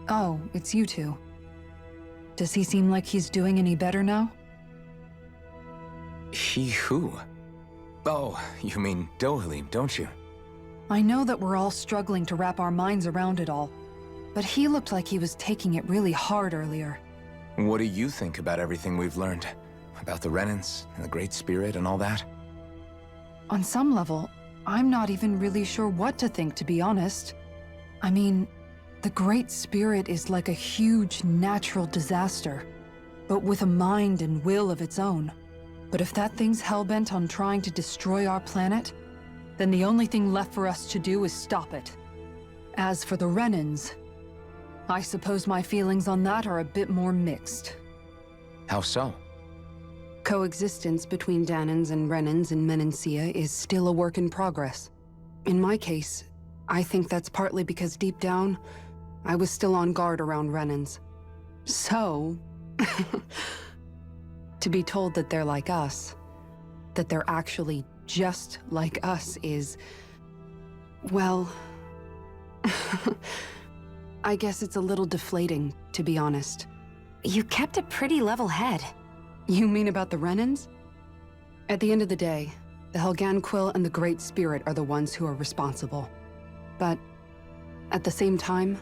Oh, it's you two. Does he seem like he's doing any better now? He who? Oh, you mean Dohalim, don't you? I know that we're all struggling to wrap our minds around it all, but he looked like he was taking it really hard earlier. What do you think about everything we've learned? About the Renans, and the Great Spirit, and all that? On some level, I'm not even really sure what to think, to be honest. I mean, the Great Spirit is like a huge natural disaster, but with a mind and will of its own. But if that thing's hellbent on trying to destroy our planet, then the only thing left for us to do is stop it. As for the Renans, I suppose my feelings on that are a bit more mixed. How so? Coexistence between Dahnans and Renans in Menancia is still a work in progress. In my case, I think that's partly because deep down, I was still on guard around Renans. So, to be told that they're like us, that they're actually just like us is, well, I guess it's a little deflating, to be honest. You kept a pretty level head. You mean about the Renans? At the end of the day, the Helganquil and the Great Spirit are the ones who are responsible. But at the same time,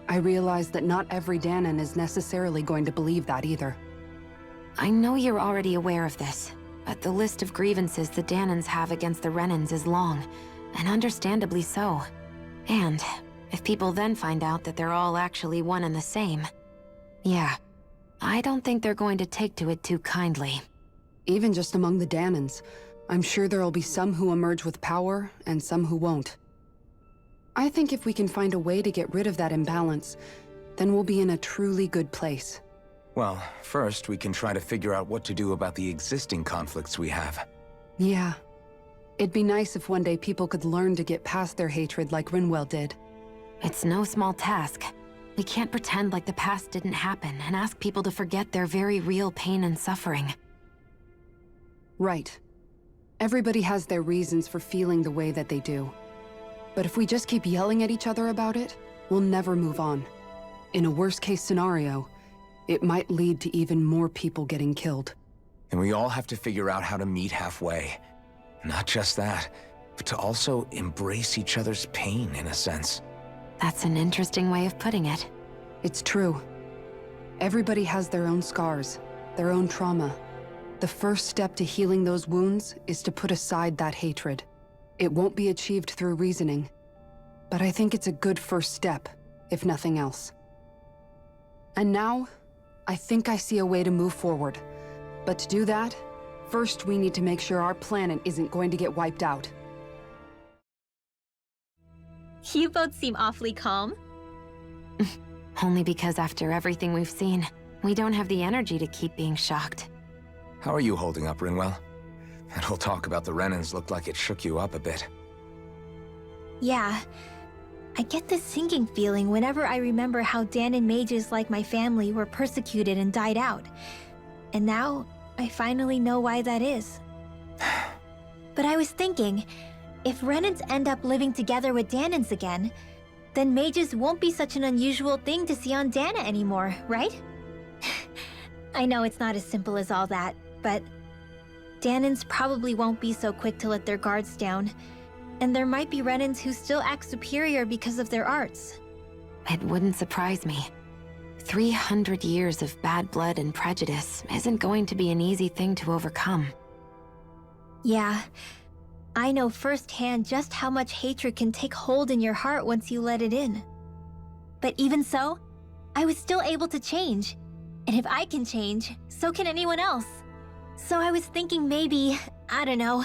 I realize that not every Dahnan is necessarily going to believe that either. I know you're already aware of this, but the list of grievances the Dahnans have against the Renans is long, and understandably so. And if people then find out that they're all actually one and the same, yeah, I don't think they're going to take to it too kindly. Even just among the Dahnans, I'm sure there'll be some who emerge with power and some who won't. I think if we can find a way to get rid of that imbalance, then we'll be in a truly good place. Well, first we can try to figure out what to do about the existing conflicts we have. Yeah. It'd be nice if one day people could learn to get past their hatred like Rinwell did. It's no small task. We can't pretend like the past didn't happen and ask people to forget their very real pain and suffering. Right. Everybody has their reasons for feeling the way that they do. But if we just keep yelling at each other about it, we'll never move on. In a worst-case scenario, it might lead to even more people getting killed. And we all have to figure out how to meet halfway. Not just that, but to also embrace each other's pain, in a sense. That's an interesting way of putting it. It's true. Everybody has their own scars, their own trauma. The first step to healing those wounds is to put aside that hatred. It won't be achieved through reasoning, but I think it's a good first step, if nothing else. And now, I think I see a way to move forward. But to do that, first we need to make sure our planet isn't going to get wiped out. You both seem awfully calm. Only because after everything we've seen, we don't have the energy to keep being shocked. How are you holding up, Rinwell? That whole talk about the Renans looked like it shook you up a bit. Yeah. I get this sinking feeling whenever I remember how Dahnan mages like my family were persecuted and died out. And now, I finally know why that is. But I was thinking, if Renans end up living together with Dahnans again, then mages won't be such an unusual thing to see on Dahna anymore, right? I know it's not as simple as all that, but Dahnans probably won't be so quick to let their guards down, and there might be Renans who still act superior because of their arts. It wouldn't surprise me. 300 years of bad blood and prejudice isn't going to be an easy thing to overcome. Yeah, I know firsthand just how much hatred can take hold in your heart once you let it in. But even so, I was still able to change. And if I can change, so can anyone else. So I was thinking maybe, I don't know,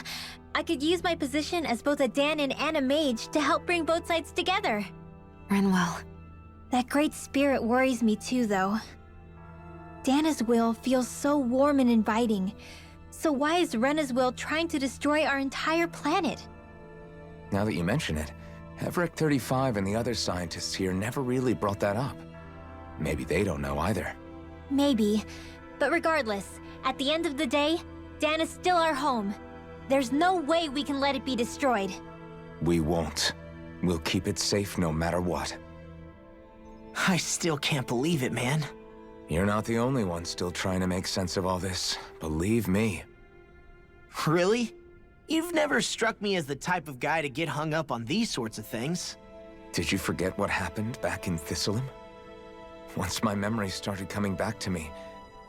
I could use my position as both a Dahnan and a mage to help bring both sides together. Rinwell. That great spirit worries me too, though. Dahna's will feels so warm and inviting. So why is Rena's will trying to destroy our entire planet? Now that you mention it, Everett 35 and the other scientists here never really brought that up. Maybe they don't know either. Maybe. But regardless, at the end of the day, Dahna's still our home. There's no way we can let it be destroyed. We won't. We'll keep it safe no matter what. I still can't believe it, man. You're not the only one still trying to make sense of all this. Believe me. Really? You've never struck me as the type of guy to get hung up on these sorts of things. Did you forget what happened back in Thistleum? Once my memories started coming back to me,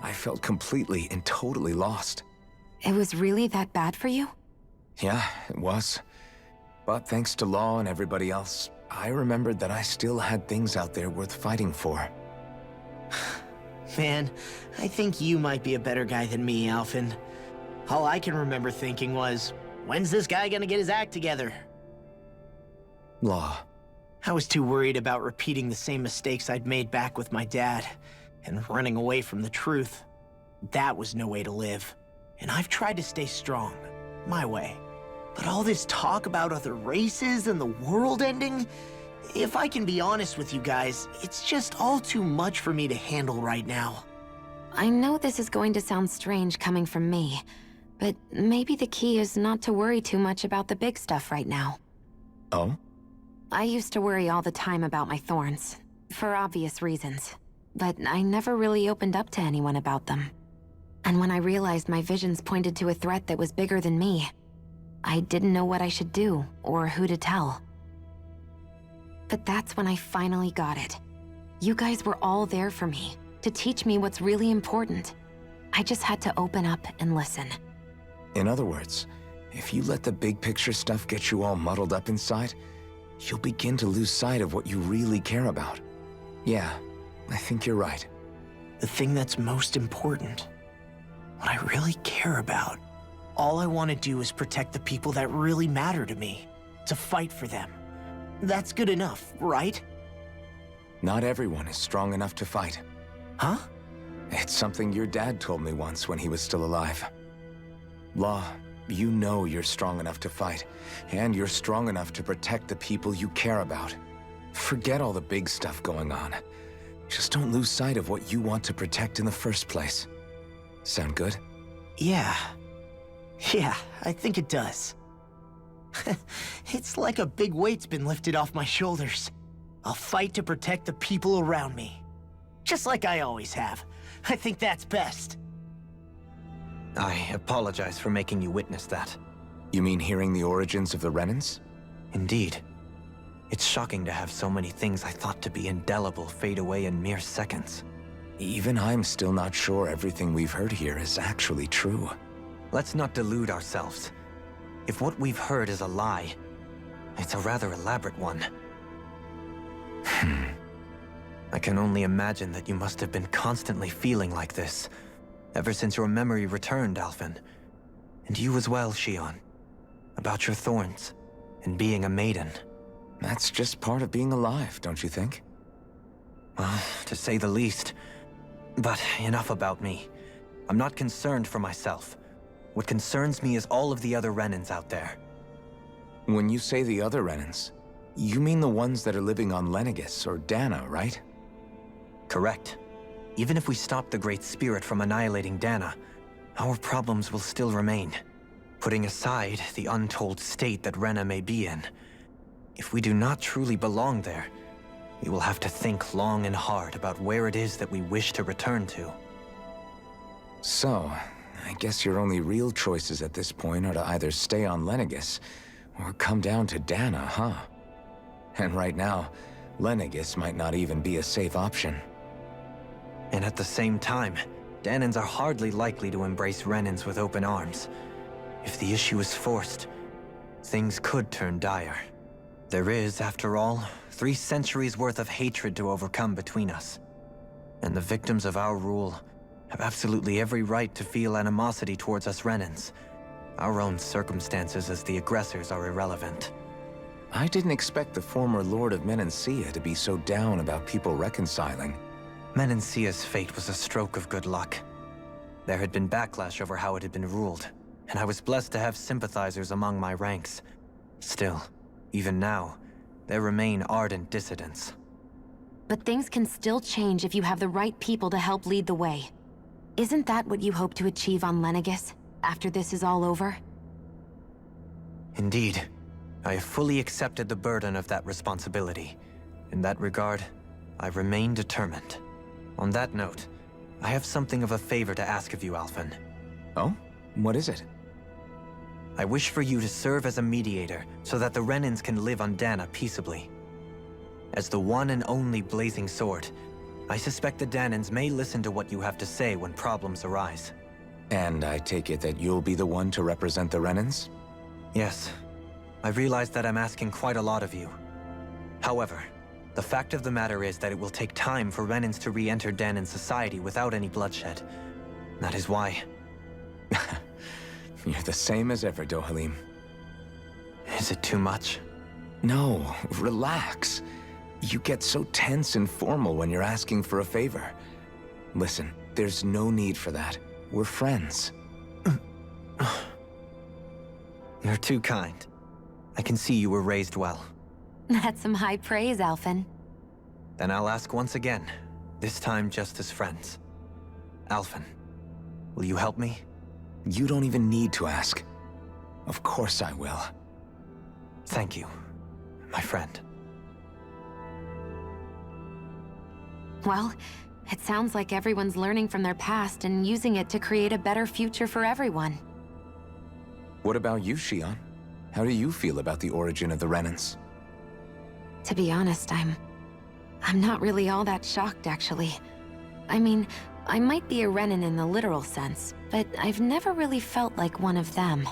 I felt completely and totally lost. It was really that bad for you? Yeah, it was. But thanks to Law and everybody else, I remembered that I still had things out there worth fighting for. Man, I think you might be a better guy than me, Alphen. All I can remember thinking was, when's this guy gonna get his act together? Law. I was too worried about repeating the same mistakes I'd made back with my dad, and running away from the truth. That was no way to live. And I've tried to stay strong, my way. But all this talk about other races and the world ending, if I can be honest with you guys, it's just all too much for me to handle right now. I know this is going to sound strange coming from me, but maybe the key is not to worry too much about the big stuff right now. Oh? I used to worry all the time about my thorns, for obvious reasons, but I never really opened up to anyone about them. And when I realized my visions pointed to a threat that was bigger than me, I didn't know what I should do or who to tell. But that's when I finally got it. You guys were all there for me, to teach me what's really important. I just had to open up and listen. In other words, if you let the big picture stuff get you all muddled up inside, you'll begin to lose sight of what you really care about. Yeah, I think you're right. The thing that's most important, what I really care about. All I want to do is protect the people that really matter to me, to fight for them. That's good enough, right? Not everyone is strong enough to fight. Huh? It's something your dad told me once when he was still alive. Law, you know you're strong enough to fight, and you're strong enough to protect the people you care about. Forget all the big stuff going on. Just don't lose sight of what you want to protect in the first place. Sound good? Yeah. Yeah, I think it does. It's like a big weight's been lifted off my shoulders. I'll fight to protect the people around me. Just like I always have. I think that's best. I apologize for making you witness that. You mean hearing the origins of the Renans? Indeed. It's shocking to have so many things I thought to be indelible fade away in mere seconds. Even I'm still not sure everything we've heard here is actually true. Let's not delude ourselves. If what we've heard is a lie, it's a rather elaborate one. I can only imagine that you must have been constantly feeling like this, ever since your memory returned, Alphen. And you as well, Shionne. About your thorns, and being a maiden. That's just part of being alive, don't you think? Well, to say the least. But enough about me. I'm not concerned for myself. What concerns me is all of the other Renans out there. When you say the other Renans, you mean the ones that are living on Lenegis or Dana, right? Correct. Even if we stop the Great Spirit from annihilating Dana, our problems will still remain. Putting aside the untold state that Rena may be in, if we do not truly belong there, we will have to think long and hard about where it is that we wish to return to. So, I guess your only real choices at this point are to either stay on Lenegis or come down to Dana, huh? And right now, Lenegis might not even be a safe option. And at the same time, Danans are hardly likely to embrace Renans with open arms. If the issue is forced, things could turn dire. There is, after all, 3 centuries worth of hatred to overcome between us. And the victims of our rule have absolutely every right to feel animosity towards us Renans. Our own circumstances as the aggressors are irrelevant. I didn't expect the former Lord of Menancia to be so down about people reconciling. Menancia's fate was a stroke of good luck. There had been backlash over how it had been ruled, and I was blessed to have sympathizers among my ranks. Still, even now, there remain ardent dissidents. But things can still change if you have the right people to help lead the way. Isn't that what you hope to achieve on Lenegis, after this is all over? Indeed. I have fully accepted the burden of that responsibility. In that regard, I remain determined. On that note, I have something of a favor to ask of you, Alphen. Oh? What is it? I wish for you to serve as a mediator so that the Renans can live on Dana peaceably. As the one and only Blazing Sword, I suspect the Danans may listen to what you have to say when problems arise. And I take it that you'll be the one to represent the Renans? Yes. I realize that I'm asking quite a lot of you. However, the fact of the matter is that it will take time for Renans to re-enter Danan society without any bloodshed. That is why... You're the same as ever, Dohalim. Is it too much? No, relax. You get so tense and formal when you're asking for a favor. Listen, there's no need for that. We're friends. You're too kind. I can see you were raised well. That's some high praise, Alphen. Then I'll ask once again, this time just as friends. Alphen, will you help me? You don't even need to ask. Of course I will. Thank you, my friend. Well, it sounds like everyone's learning from their past and using it to create a better future for everyone. What about you, Shion? How do you feel about the origin of the Renans? To be honest, I'm not really all that shocked, actually. I mean, I might be a Renan in the literal sense, but I've never really felt like one of them.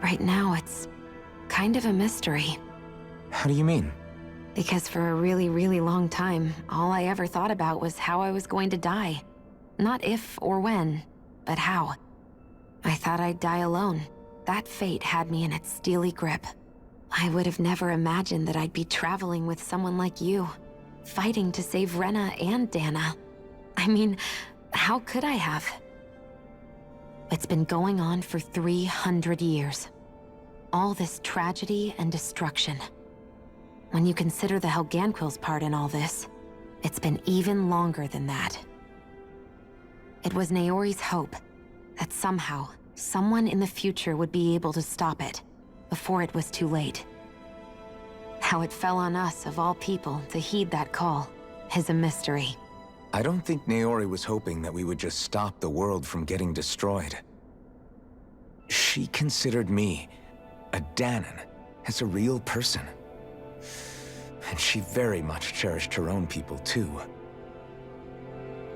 Right now, it's kind of a mystery. How do you mean? Because for a really, really long time, all I ever thought about was how I was going to die. Not if or when, but how. I thought I'd die alone. That fate had me in its steely grip. I would have never imagined that I'd be traveling with someone like you, fighting to save Rena and Dana. I mean, how could I have? It's been going on for 300 years. All this tragedy and destruction. When you consider the Helganquil's part in all this, it's been even longer than that. It was Naori's hope that somehow, someone in the future would be able to stop it, before it was too late. How it fell on us, of all people, to heed that call, is a mystery. I don't think Naori was hoping that we would just stop the world from getting destroyed. She considered me, a Danan, as a real person. And she very much cherished her own people, too.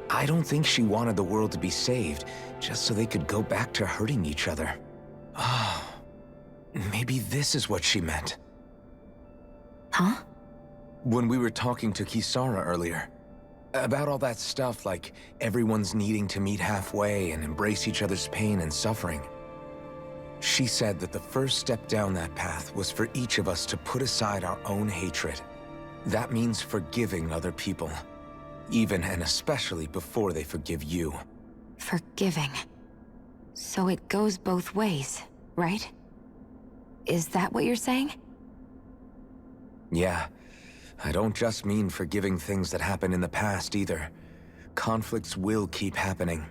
I don't think she wanted the world to be saved, just so they could go back to hurting each other. Ah, maybe this is what she meant. Huh? When we were talking to Kisara earlier, about all that stuff like everyone's needing to meet halfway and embrace each other's pain and suffering. She said that the first step down that path was for each of us to put aside our own hatred. That means forgiving other people, even and especially before they forgive you. Forgiving. So it goes both ways, right? Is that what you're saying? Yeah. I don't just mean forgiving things that happened in the past either. Conflicts will keep happening.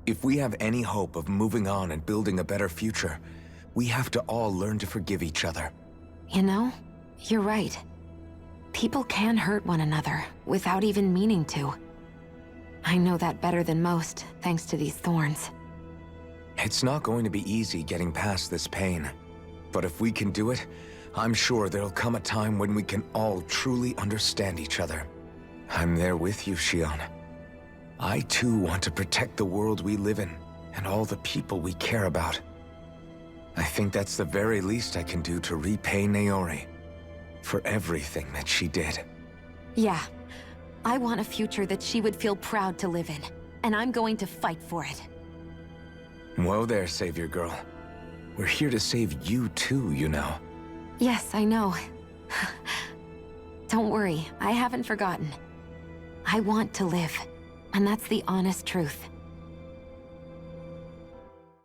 If we have any hope of moving on and building a better future, we have to all learn to forgive each other. You know, you're right. People can hurt one another without even meaning to. I know that better than most, thanks to these thorns. It's not going to be easy getting past this pain. But if we can do it, I'm sure there'll come a time when we can all truly understand each other. I'm there with you, Shion. I too want to protect the world we live in, and all the people we care about. I think that's the very least I can do to repay Naori for everything that she did. Yeah. I want a future that she would feel proud to live in, and I'm going to fight for it. Whoa there, Savior Girl. We're here to save you too, you know. Yes, I know. Don't worry, I haven't forgotten. I want to live, and that's the honest truth.